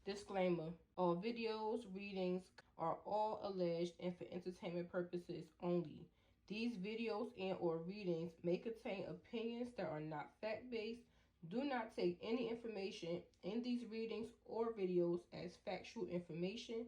Disclaimer: all videos, readings are all alleged and for entertainment purposes only. These videos and or readings may contain opinions that are not fact-based. Do not take any information in these readings or videos as factual information.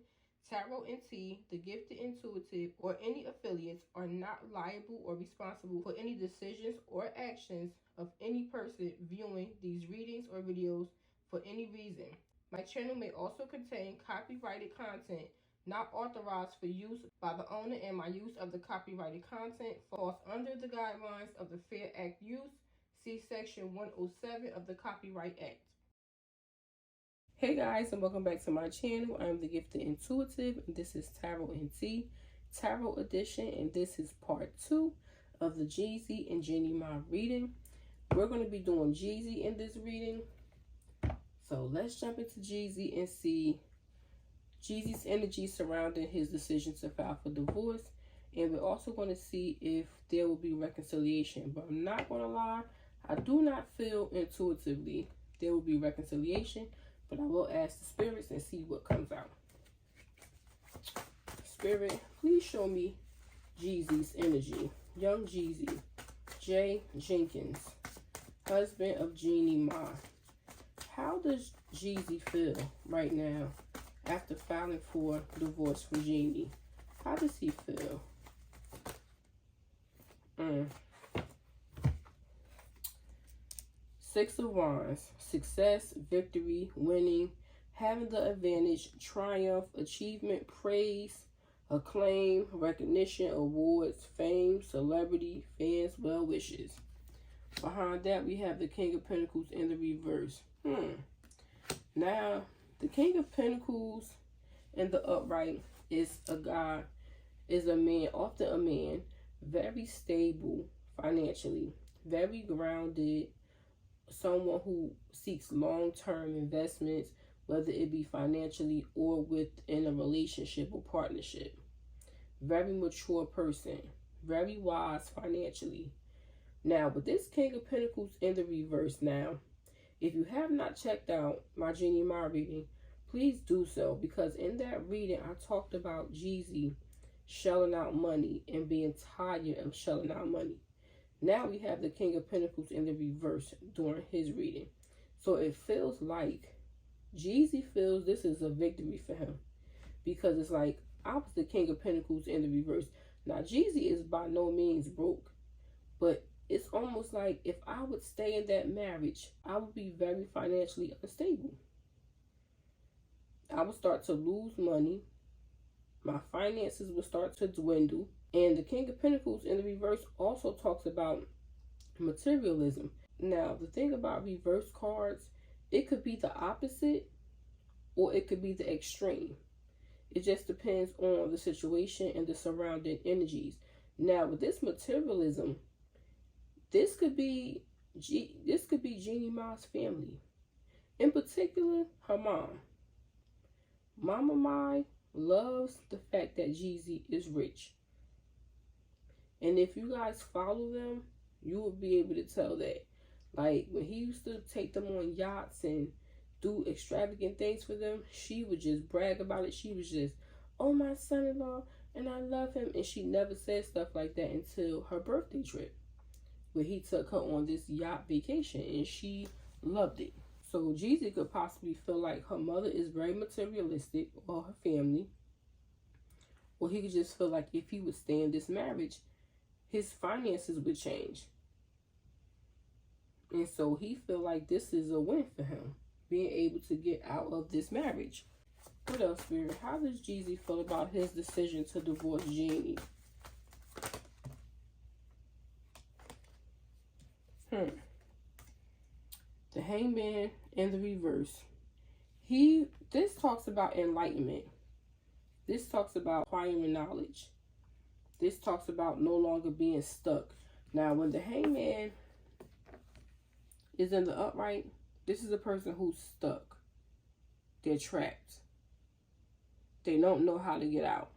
Tarot and T, the Gifted Intuitive, or any affiliates are not liable or responsible for any decisions or actions of any person viewing these readings or videos for any reason. My channel may also contain copyrighted content not authorized for use by the owner, and my use of the copyrighted content falls under the guidelines of the Fair Act Use. See Section 107 of the Copyright Act. Hey guys, and welcome back to my channel. I'm the Gifted Intuitive, and this is Tarot and T, Tarot Edition, and this is part 2 of the Jeezy and Jeannie reading. We're going to be doing Jeezy in this reading. So let's jump into Jeezy and see Jeezy's energy surrounding his decision to file for divorce. And we're also going to see if there will be reconciliation. But I'm not going to lie, I do not feel intuitively there will be reconciliation. But I will ask the spirits and see what comes out. Spirit, please show me Jeezy's energy. Young Jeezy, Jay Jenkins, husband of Jeannie Ma. How does Jeezy feel right now after filing for divorce from Jeannie? How does he feel? Six of Wands. Success, victory, winning, having the advantage, triumph, achievement, praise, acclaim, recognition, awards, fame, celebrity, fans, well wishes. Behind that, we have the King of Pentacles in the reverse. Now, the King of Pentacles in the upright is a guy, is a man, often a man, very stable financially, very grounded, someone who seeks long-term investments, whether it be financially or within a relationship or partnership. Very mature person, very wise financially. Now, with this King of Pentacles in the reverse now, if you have not checked out my Jeannie reading, please do so, because in that reading, I talked about Jeezy shelling out money and being tired of shelling out money. Now we have the King of Pentacles in the reverse during his reading. So it feels like Jeezy feels this is a victory for him, because it's like, I was the King of Pentacles in the reverse. Now, Jeezy is by no means broke, but it's almost like if I would stay in that marriage, I would be very financially unstable. I would start to lose money. My finances would start to dwindle. And the King of Pentacles in the reverse also talks about materialism. Now, the thing about reverse cards, it could be the opposite or it could be the extreme. It just depends on the situation and the surrounding energies. Now, with this materialism, this could be Jeannie Ma's family. In particular, her mom. Mama Mai loves the fact that Jeezy is rich. And if you guys follow them, you will be able to tell that. Like, when he used to take them on yachts and do extravagant things for them, she would just brag about it. She was just, oh, my son-in-law, and I love him. And she never said stuff like that until her birthday trip, where he took her on this yacht vacation, and she loved it. So Jeezy could possibly feel like her mother is very materialistic, or her family. Or he could just feel like if he would stay in this marriage, his finances would change. And so he feel like this is a win for him, being able to get out of this marriage. What else, Spirit? How does Jeezy feel about his decision to divorce Jeannie? The Hangman in the reverse. This talks about enlightenment. This talks about acquiring knowledge. This talks about no longer being stuck. Now, when the Hangman is in the upright, this is a person who's stuck. They're trapped. They don't know how to get out.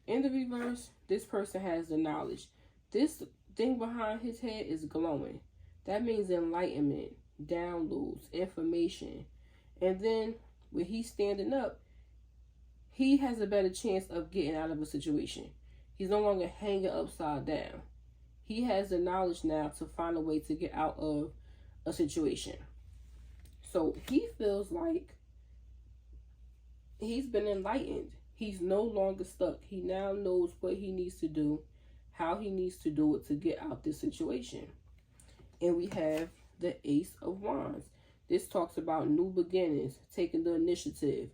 In the reverse, this person has the knowledge. This thing behind his head is glowing. That means enlightenment, downloads, information. And then when he's standing up, he has a better chance of getting out of a situation. He's no longer hanging upside down. He has the knowledge now to find a way to get out of a situation. So he feels like he's been enlightened. He's no longer stuck. He now knows what he needs to do, how he needs to do it to get out this situation. And we have the Ace of Wands. This talks about new beginnings, taking the initiative,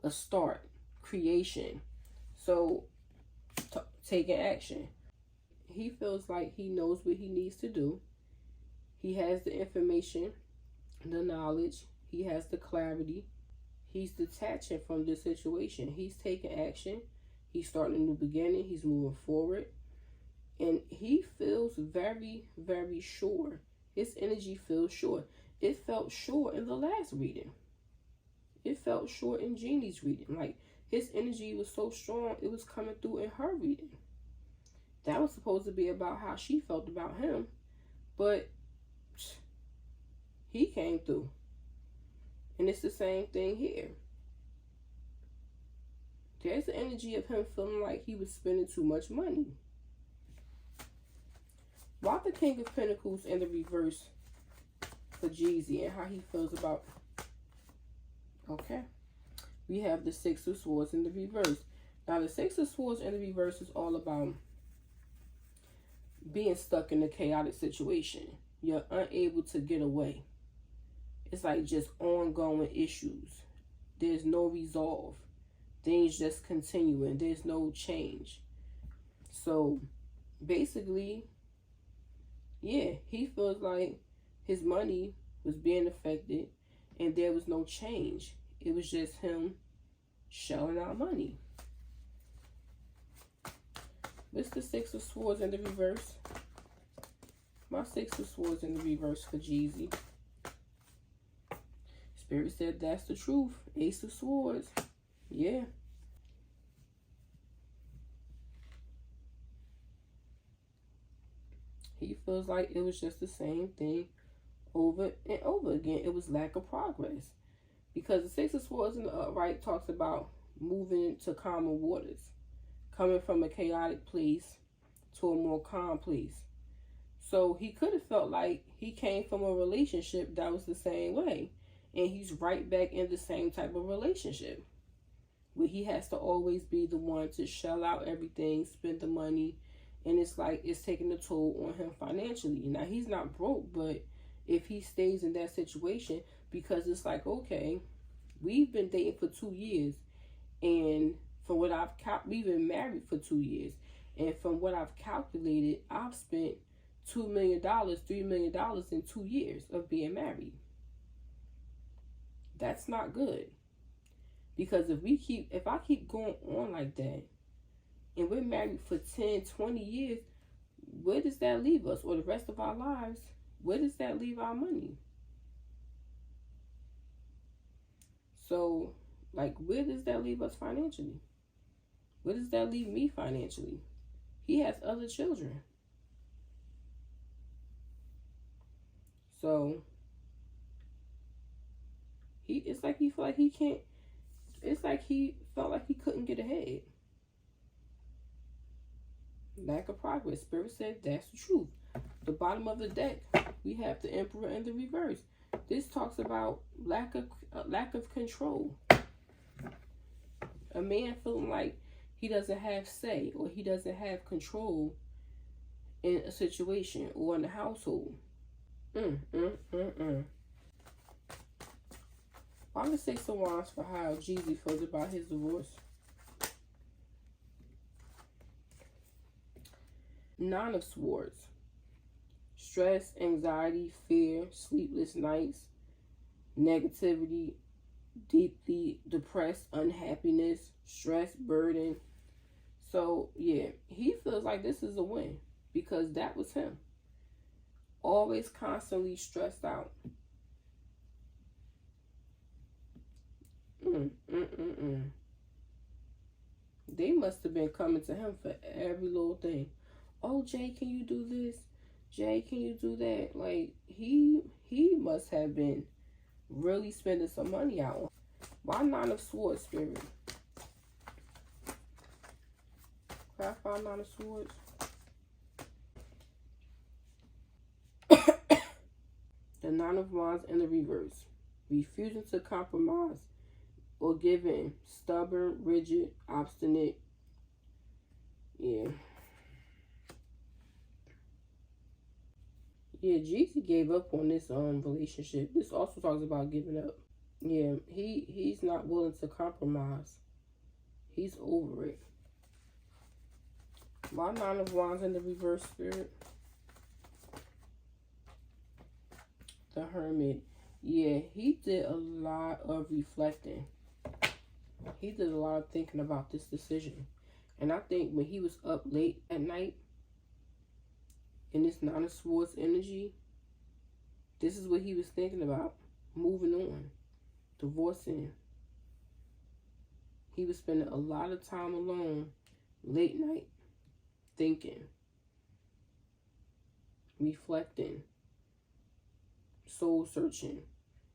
a start, creation. So, taking action. He feels like he knows what he needs to do. He has the information, the knowledge. He has the clarity. He's detaching from the situation. He's taking action. He's starting a new beginning. He's moving forward. And he feels very, very sure. His energy feels sure. It felt sure in the last reading. It felt sure in Jeannie's reading. Like, his energy was so strong, it was coming through in her reading. That was supposed to be about how she felt about him. But he came through. And it's the same thing here. There's the energy of him feeling like he was spending too much money. Why the King of Pentacles in the reverse for Jeezy and how he feels about... Okay. We have the Six of Swords in the reverse. Now, the Six of Swords in the reverse is all about being stuck in a chaotic situation. You're unable to get away. It's like just ongoing issues. There's no resolve. Things just continuing. There's no change. So, basically, yeah, he feels like his money was being affected and there was no change. It was just him shelling out money. What's the Six of Swords in the reverse? My Six of Swords in the reverse for Jeezy. Spirit said that's the truth. Ace of Swords. Yeah. He feels like it was just the same thing over and over again. It was lack of progress. Because the Six of Swords in the upright talks about moving to calmer waters. Coming from a chaotic place to a more calm place. So he could have felt like he came from a relationship that was the same way. And he's right back in the same type of relationship. Where he has to always be the one to shell out everything, spend the money. And it's like it's taking a toll on him financially. Now, he's not broke, but if he stays in that situation, because it's like, okay, we've been dating for 2 years. And from what we've been married for 2 years. And from what I've calculated, I've spent $2 million, $3 million in 2 years of being married. That's not good. Because if I keep going on like that, and we're married for 10, 20 years, where does that leave us? Or the rest of our lives, where does that leave our money? So, like, where does that leave us financially? Where does that leave me financially? He has other children. So, it's like he felt like he can't, it's like he felt like he couldn't get ahead. Lack of progress. Spirit said that's the truth. The bottom of the deck, we have the Emperor in the reverse. This talks about lack of control. A man feeling like he doesn't have say or he doesn't have control in a situation or in the household. I'm gonna say some words for how Jeezy feels about his divorce. Nine of Swords. Stress, anxiety, fear, sleepless nights, negativity, deeply depressed, unhappiness, stress, burden. So, yeah, he feels like this is a win because that was him. Always constantly stressed out. They must have been coming to him for every little thing. Oh, Jay, can you do this? Jay, can you do that? Like, he must have been really spending some money out. Why Nine of Swords, Spirit? Clarify Nine of Swords. The Nine of Wands in the reverse. Refusing to compromise or give in. Stubborn, rigid, obstinate. Yeah. Yeah, Jeezy gave up on this relationship. This also talks about giving up. Yeah, he's not willing to compromise. He's over it. Why Nine of Wands in the reverse, Spirit? The Hermit. Yeah, he did a lot of reflecting. He did a lot of thinking about this decision. And I think when he was up late at night in this Nine of Swords energy, this is what he was thinking about. Moving on. Divorcing. He was spending a lot of time alone, late night, thinking, reflecting, soul searching.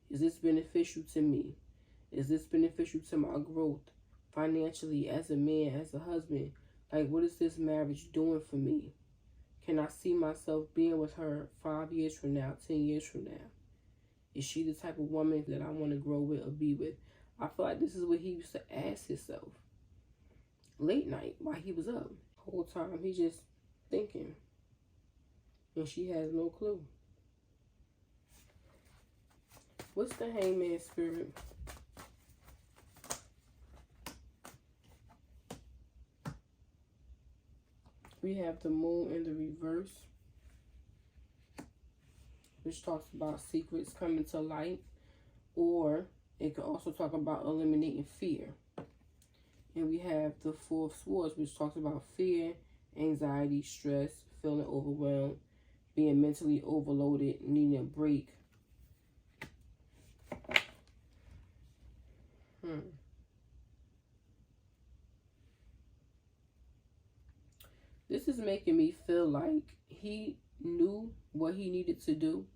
Is this beneficial to me? Is this beneficial to my growth financially, as a man, as a husband? Like, what is this marriage doing for me? Can I see myself being with her 5 years from now, 10 years from now? Is she the type of woman that I want to grow with or be with? I feel like this is what he used to ask himself late night while he was up. The whole time he's just thinking. And she has no clue. What's the Hangman, Spirit? We have the Moon in the reverse, which talks about secrets coming to light, or it could also talk about eliminating fear. And we have the Four of Swords, which talks about fear, anxiety, stress, feeling overwhelmed, being mentally overloaded, needing a break. This is making me feel like he knew what he needed to do.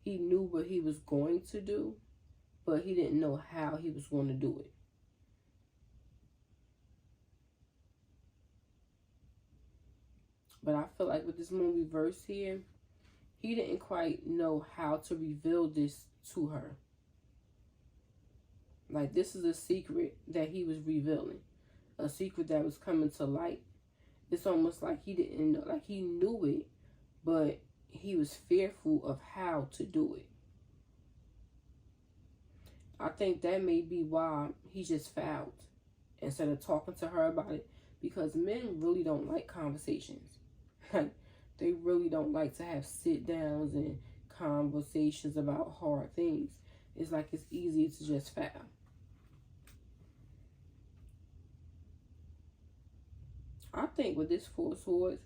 He knew what he was going to do, but he didn't know how he was going to do it. But I feel like with this Moon reverse here, he didn't quite know how to reveal this to her. Like, this is a secret that he was revealing. A secret that was coming to light. It's almost like he didn't know, like he knew it, but he was fearful of how to do it. I think that may be why he just fouled instead of talking to her about it, because men really don't like conversations. They really don't like to have sit downs and conversations about hard things. It's like it's easier to just foul. I think with this Four of Swords,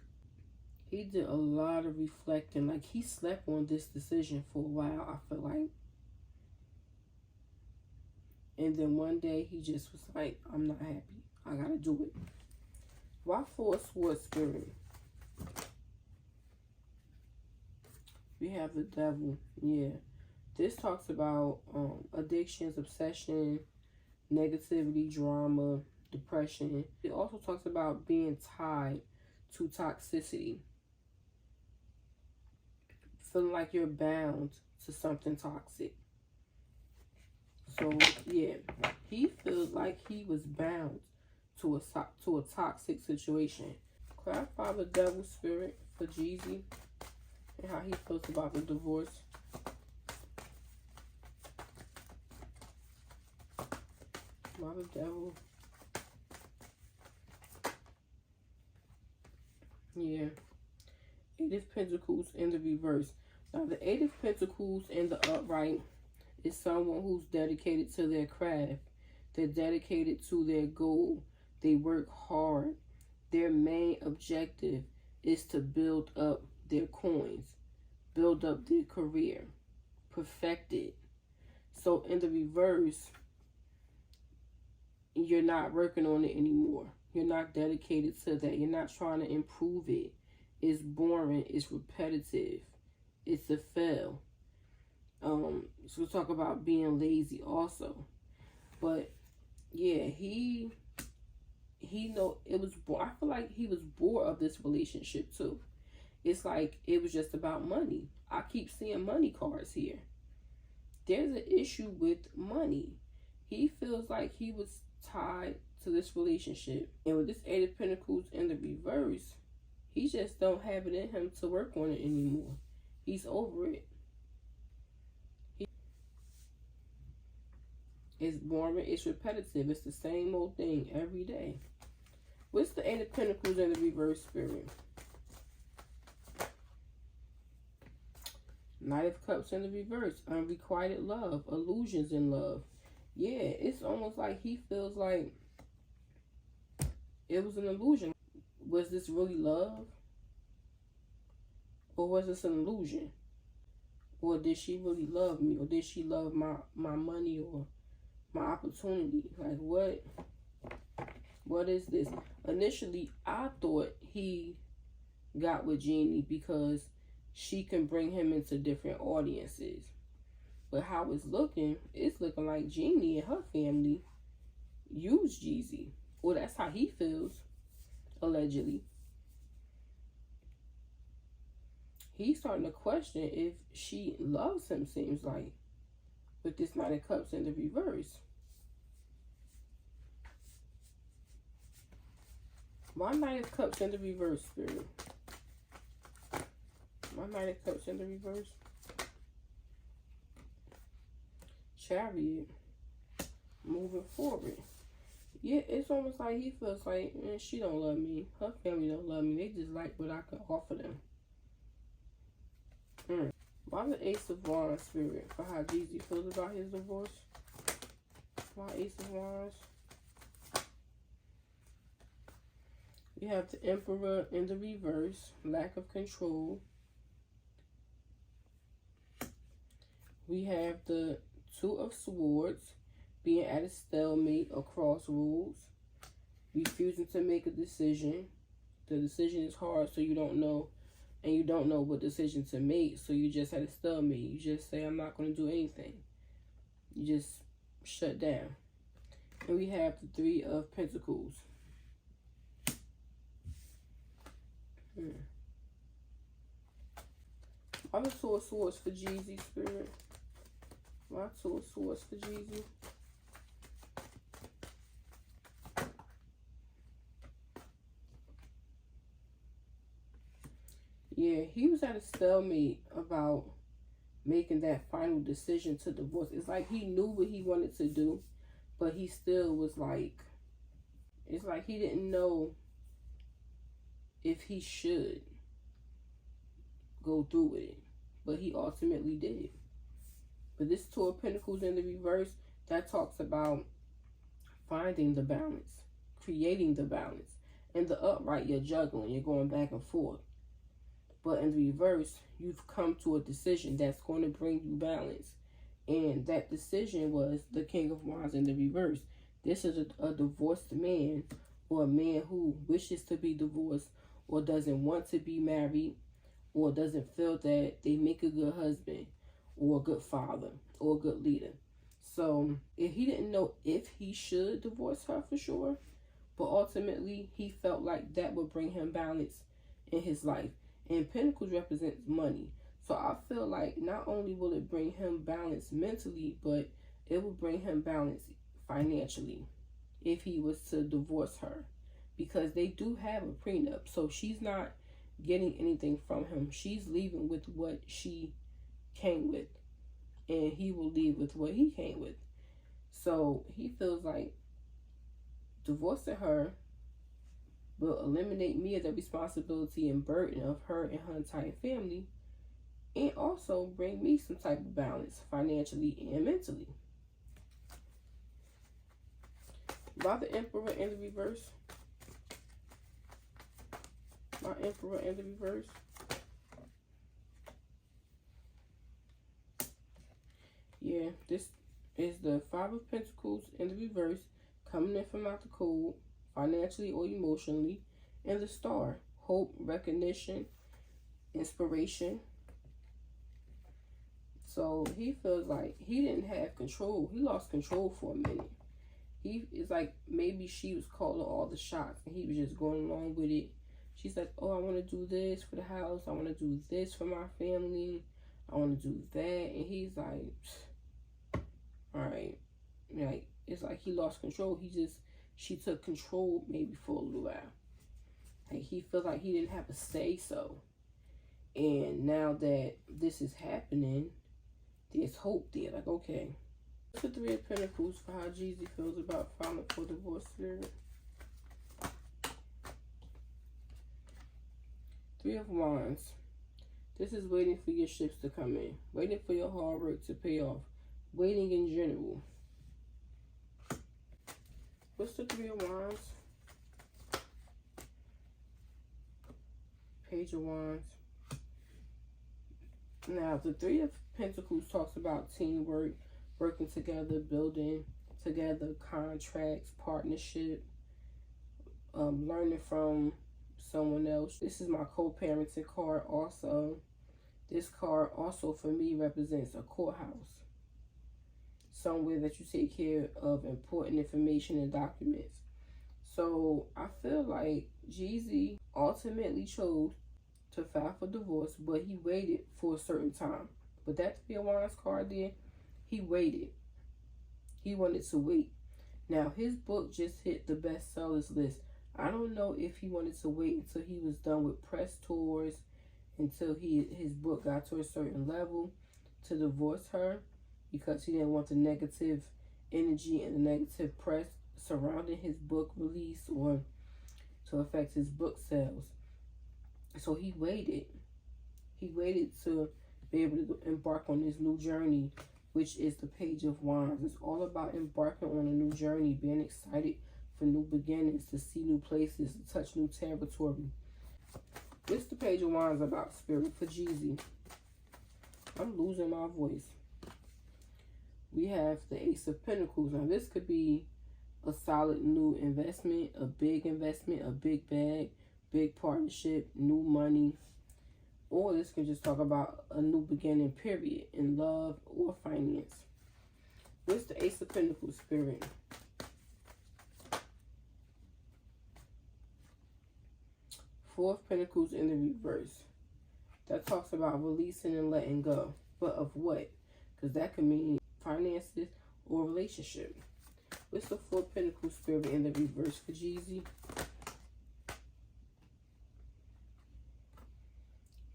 he did a lot of reflecting. Like, he slept on this decision for a while, I feel like. And then one day, he just was like, I'm not happy. I gotta do it. Why Four of Swords, Spirit? We have the Devil. Yeah. This talks about addictions, obsession, negativity, drama, depression. It also talks about being tied to toxicity. Feeling like you're bound to something toxic. So, yeah, he feels like he was bound to a toxic situation. Clarify the Devil, Spirit, for Jeezy and how he feels about the divorce. Why the Devil? Yeah. Eight of Pentacles in the reverse. Now, the Eight of Pentacles in the upright is someone who's dedicated to their craft. They're dedicated to their goal. They work hard. Their main objective is to build up their coins, build up their career, perfect it. So in the reverse, you're not working on it anymore. You're not dedicated to that. You're not trying to improve it. It's boring. It's repetitive. It's a fail. So we'll talk about being lazy also. But yeah, he know it was. I feel like he was bored of this relationship too. It's like it was just about money. I keep seeing money cards here. There's an issue with money. He feels like he was tied to this relationship, and with this Eight of Pentacles in the reverse, he just don't have it in him to work on it anymore. He's over it. It's boring. It's repetitive. It's the same old thing every day. What's the Eight of Pentacles in the reverse, Spirit? Knight of Cups in the reverse. Unrequited love. Illusions in love. Yeah, it's almost like he feels like it was an illusion. Was this really love? Or was this an illusion? Or did she really love me? Or did she love my money or my opportunity? Like, what is this? Initially, I thought he got with Jeannie because she can bring him into different audiences. But how it's looking like Jeannie and her family use Jeezy. Well, that's how he feels, allegedly. He's starting to question if she loves him, seems like, with this Knight of Cups in the reverse. Why Knight of Cups in the reverse, Spirit? Why Knight of Cups in the reverse? Chariot. Moving forward. Yeah, it's almost like he feels like, man, she don't love me. Her family don't love me. They just like what I can offer them. Why the Ace of Wands, Spirit, for how Jeezy feels about his divorce? Why Ace of Wands? We have the Emperor in the reverse, lack of control. We have the Two of Swords, being at a stalemate or crossroads, refusing to make a decision. The decision is hard, so you don't know. And you don't know what decision to make, so you just had a stalemate. You just say, I'm not going to do anything. You just shut down. And we have the Three of Pentacles. Why the Two of Swords for Jeezy, Spirit? Why Two of Swords for Jeezy? Yeah, he was at a stalemate about making that final decision to divorce. It's like he knew what he wanted to do, but he still was like, it's like he didn't know if he should go through with it, but he ultimately did. But this Two of Pentacles in the reverse, that talks about finding the balance, creating the balance. In the upright, you're juggling, you're going back and forth. But in the reverse, you've come to a decision that's going to bring you balance. And that decision was the King of Wands in the reverse. This is a divorced man, or a man who wishes to be divorced, or doesn't want to be married, or doesn't feel that they make a good husband, or a good father, or a good leader. So if he didn't know if he should divorce her for sure, but ultimately he felt like that would bring him balance in his life. And Pentacles represents money. So I feel like not only will it bring him balance mentally, but it will bring him balance financially if he was to divorce her. Because they do have a prenup. So she's not getting anything from him. She's leaving with what she came with. And he will leave with what he came with. So he feels like divorcing her will eliminate me of the responsibility and burden of her and her entire family, and also bring me some type of balance financially and mentally. Why the Emperor in the reverse? My Emperor in the reverse. Yeah, this is the Five of Pentacles in the reverse, coming in from out the cold, financially or emotionally, and the Star, hope, recognition, inspiration. So he feels like he didn't have control. He lost control for a minute. It's like maybe she was calling all the shots and he was just going along with it. She's like, oh, I want to do this for the house. I want to do this for my family. I want to do that. And he's like, all right. Like, it's like he lost control. She took control maybe for a little while. Like, he felt like he didn't have to say so. And now that this is happening, there's hope there. Like, okay. What's the Three of Pentacles for how Jeezy feels about filing for divorce, Spirit? Three of Wands. This is waiting for your ships to come in. Waiting for your hard work to pay off. Waiting in general. What's the Three of Wands? Page of Wands. Now, the Three of Pentacles talks about teamwork, working together, building together, contracts, partnership, learning from someone else. This is my co-parenting card also. This card also for me represents a courthouse. Somewhere that you take care of important information and documents. So I feel like Jeezy ultimately chose to file for divorce, but he waited for a certain time. But that Three of Wands card there, he waited. He wanted to wait. Now, his book just hit the bestsellers list. I don't know if he wanted to wait until he was done with press tours, until his book got to a certain level to divorce her, because he didn't want the negative energy and the negative press surrounding his book release or to affect his book sales. So he waited. He waited to be able to embark on this new journey, which is the Page of Wands. It's all about embarking on a new journey, being excited for new beginnings, to see new places, to touch new territory. What's the Page of Wands about, Spirit, for Jeezy? I'm losing my voice. We have the Ace of Pentacles. Now, this could be a solid new investment, a big bag, big partnership, new money. Or this can just talk about a new beginning, period, in love or finance. What's the Ace of Pentacles, Spirit? Four of Pentacles in the reverse. That talks about releasing and letting go. But of what? Because that could mean finances or relationship. What's the Four of Pentacles, Spirit, in the reverse for Jeezy?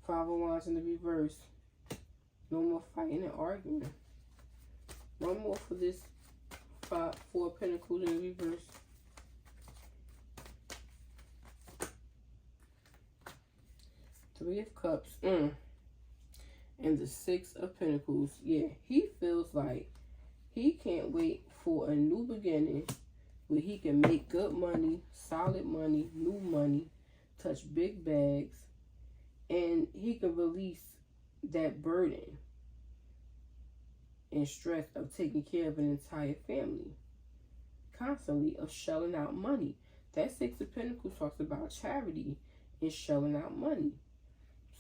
Five of Wands in the reverse. No more fighting and arguing. One more for this Four of Pentacles in the reverse. Three of Cups. And the Six of Pentacles. Yeah, he feels like he can't wait for a new beginning where he can make good money, solid money, new money, touch big bags, and he can release that burden and stress of taking care of an entire family, constantly of shelling out money. That Six of Pentacles talks about charity and shelling out money.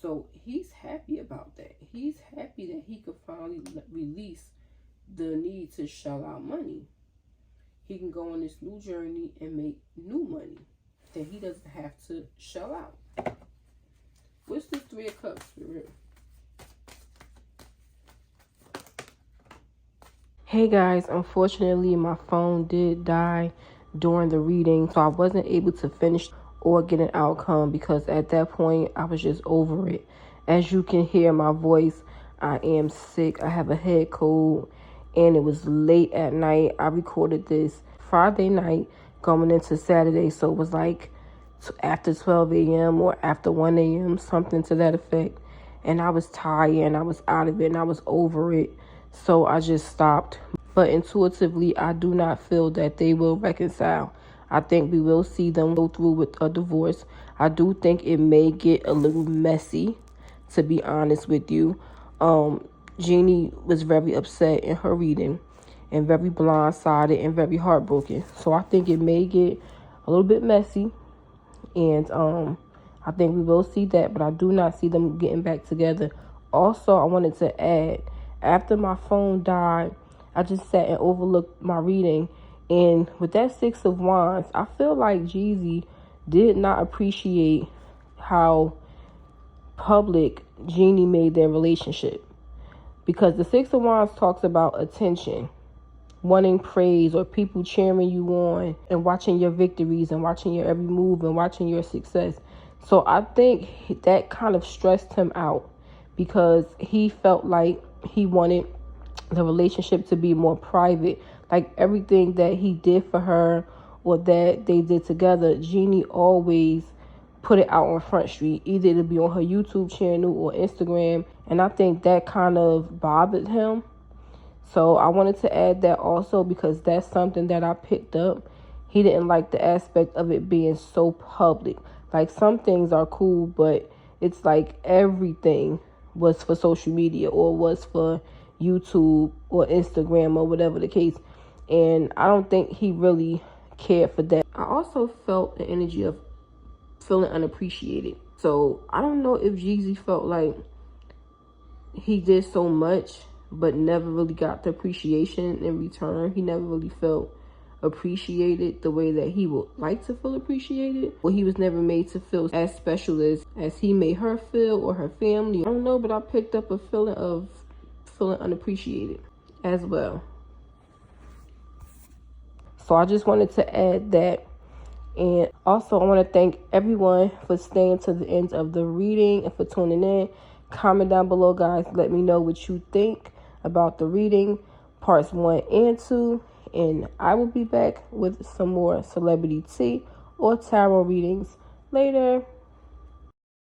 So he's happy about that. He's happy that he could finally release the need to shell out money. He can go on this new journey and make new money that he doesn't have to shell out. What's the Three of Cups, Spirit? Hey guys, unfortunately my phone did die during the reading, so I wasn't able to finish or get an outcome because at that point I was just over it. As you can hear my voice, I am sick. I have a head cold and it was late at night. I recorded this Friday night going into Saturday, so it was like after 12 a.m. or after 1 a.m., something to that effect. And I was tired and I was out of it and I was over it. So I just stopped. But intuitively, I do not feel that they will reconcile. I think we will see them go through with a divorce. I do think it may get a little messy, to be honest with you. Jeannie was very upset in her reading and very blindsided and very heartbroken. So I think it may get a little bit messy. And I think we will see that, but I do not see them getting back together. Also, I wanted to add, after my phone died, I just sat and overlooked my reading, And with that Six of Wands, I feel like Jeezy did not appreciate how public Jeannie made their relationship. Because the Six of Wands talks about attention, wanting praise, or people cheering you on and watching your victories and watching your every move and watching your success. So I think that kind of stressed him out because he felt like he wanted the relationship to be more private. Like everything that he did for her or that they did together, Jeannie always put it out on Front Street, either to be on her YouTube channel or Instagram. And I think that kind of bothered him. So I wanted to add that also because that's something that I picked up. He didn't like the aspect of it being so public. Like some things are cool, but it's like everything was for social media or was for YouTube or Instagram or whatever the case. And I don't think he really cared for that. I also felt the energy of feeling unappreciated. So I don't know if Jeezy felt like he did so much but never really got the appreciation in return. He never really felt appreciated the way that he would like to feel appreciated. Or he was never made to feel as special as he made her feel or her family. I don't know, but I picked up a feeling of feeling unappreciated as well. So I just wanted to add that. And also I want to thank everyone for staying to the end of the reading and for tuning in. Comment down below, guys. Let me know what you think about the reading, parts 1 and 2. And I will be back with some more celebrity tea or tarot readings later.